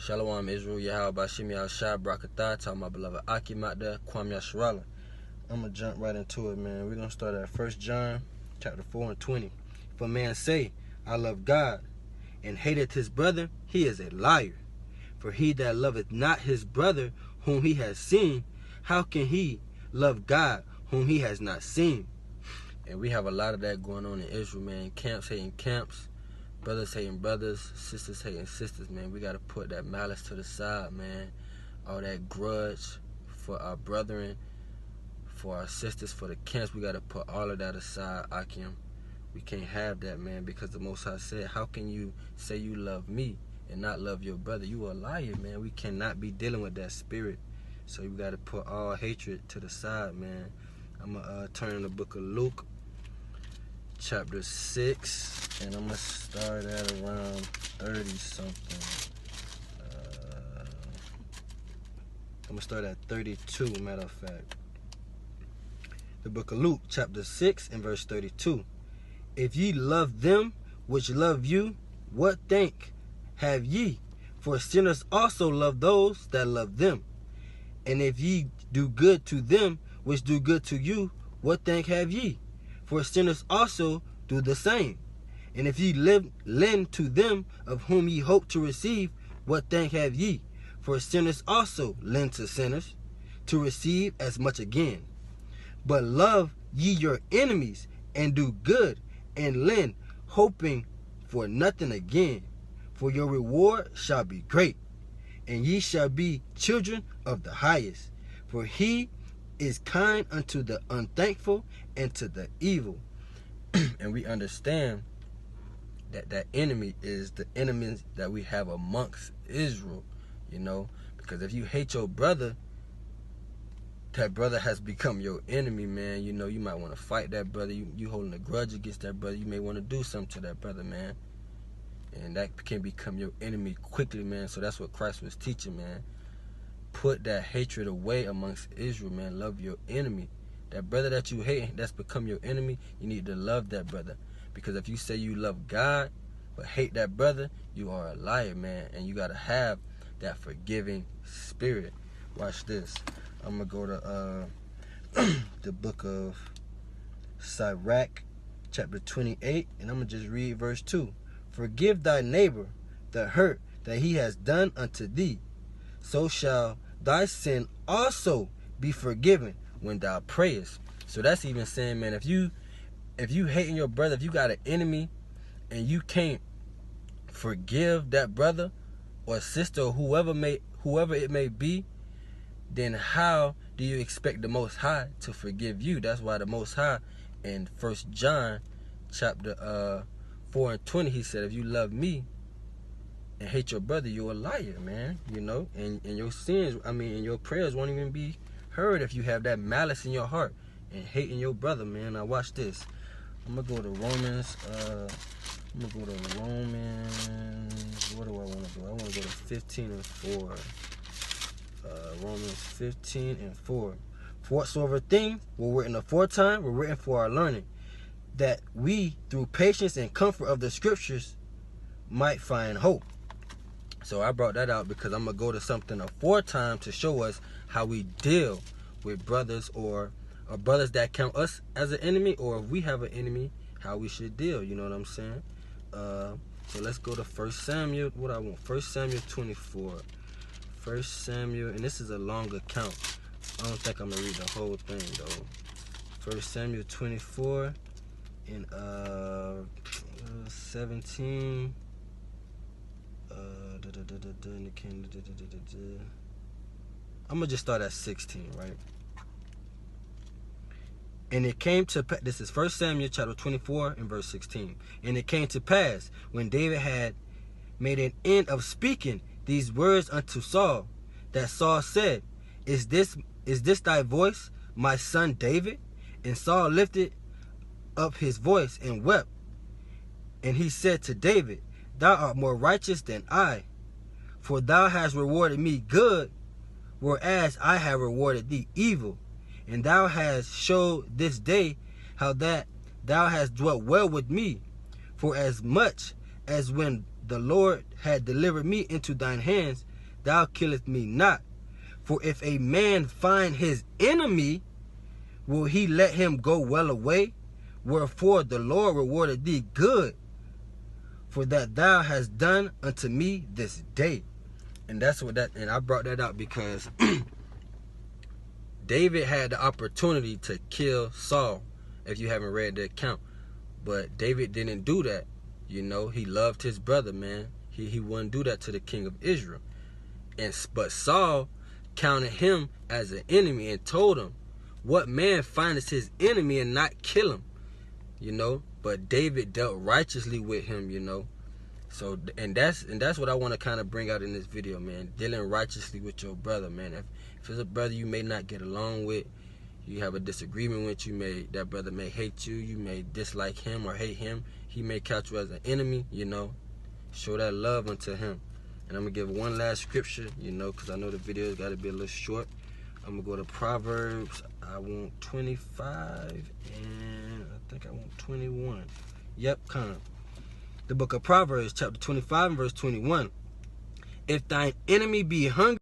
Shalom Israel, Yahweh Bashim Yahshua Brakatah, tell my beloved Akim out there, Kwam Yasharala. I'm going to jump right into it, man. We're going to start at 1 John chapter 4 and 20. If a man say, I love God, and hateth his brother, he is a liar. For he that loveth not his brother whom he has seen, how can he love God whom he has not seen? And we have a lot of that going on in Israel, man. Camps hating camps. Brothers hating brothers, sisters hating sisters, man. We got to put that malice to the side, man. All that grudge for our brethren, for our sisters, for the camps, we got to put all of that aside, Akim. We can't have that, man, because the Most High said, how can you say you love me and not love your brother? You a liar, man. We cannot be dealing with that spirit. So we got to put all hatred to the side, man. I'm going to turn in the book of Luke, chapter 6, and I'm going to start at around 30-something. I'm going to start at 32, matter of fact. The book of Luke, chapter 6, and verse 32. If ye love them which love you, what thank have ye? For sinners also love those that love them. And if ye do good to them which do good to you, what thank have ye? For sinners also do the same. And if ye lend to them of whom ye hope to receive, what thank have ye? For sinners also lend to sinners, to receive as much again. But love ye your enemies, and do good, and lend, hoping for nothing again. For your reward shall be great, and ye shall be children of the highest. For he is kind unto the unthankful and to the evil. And we understand that that enemy is the enemies that we have amongst Israel, you know. Because if you hate your brother, that brother has become your enemy, man. You know, you might want to fight that brother. You holding a grudge against that brother. You may want to do something to that brother, man. And that can become your enemy quickly, man. So that's what Christ was teaching, man. Put that hatred away amongst Israel, man. Love your enemy. That brother that you hate, that's become your enemy, you need to love that brother. Because if you say you love God, but hate that brother, you are a liar, man. And you got to have that forgiving spirit. Watch this. I'm going to go to the book of Sirach, chapter 28, and I'm going to just read verse 2. Forgive thy neighbor the hurt that he has done unto thee, so shall thy sin also be forgiven when thou prayest. So that's even saying, man, if you hating your brother, if you got an enemy and you can't forgive that brother or sister or whoever it may be, then how do you expect the Most High to forgive you? That's why the Most High in 1 John chapter 4 and 20, he said, if you love me and hate your brother, you're a liar, man. You know, and your sins, and your prayers won't even be heard if you have that malice in your heart and hating your brother, man. Now watch this. I'm going to go to Romans. What do I want to do? I want to go to 15 and 4. Romans 15 and 4. For whatsoever things were written aforetime were written for our learning, that we through patience and comfort of the scriptures might find hope. So I brought that out because I'm going to go to something aforetime to show us how we deal with brothers or brothers that count us as an enemy, or if we have an enemy, how we should deal. You know what I'm saying? So let's go to 1 Samuel. 1 Samuel 24. 1 Samuel, and this is a long account. I don't think I'm going to read the whole thing, though. 1 Samuel 24 and 17. I'm going to just start at 16, right? And it came to pass, this is 1 Samuel chapter 24 and verse 16. And it came to pass, when David had made an end of speaking these words unto Saul, that Saul said, Is this thy voice, my son David? And Saul lifted up his voice and wept. And he said to David, Thou art more righteous than I, for thou hast rewarded me good, whereas I have rewarded thee evil. And thou hast showed this day how that thou hast dwelt well with me, for as much as when the Lord had delivered me into thine hands, thou killest me not. For if a man find his enemy, will he let him go well away? Wherefore the Lord rewarded thee good, for that thou hast done unto me this day. And and I brought that up because David had the opportunity to kill Saul, if you haven't read the account. But David didn't do that. You know, he loved his brother, man. He wouldn't do that to the king of Israel. But Saul counted him as an enemy and told him, what man findeth his enemy and not kill him? You know, but David dealt righteously with him, you know. So, and that's what I want to kind of bring out in this video, man. Dealing righteously with your brother, man. If it's a brother you may not get along with, you have a disagreement with, that brother may hate you, you may dislike him or hate him, he may count you as an enemy, you know. Show that love unto him. And I'm going to give one last scripture, you know, because I know the video's got to be a little short. I'm going to go to Proverbs. I want 25 and I think I want 21. Yep, kind of. The book of Proverbs, chapter 25 and verse 21. If thine enemy be hungry,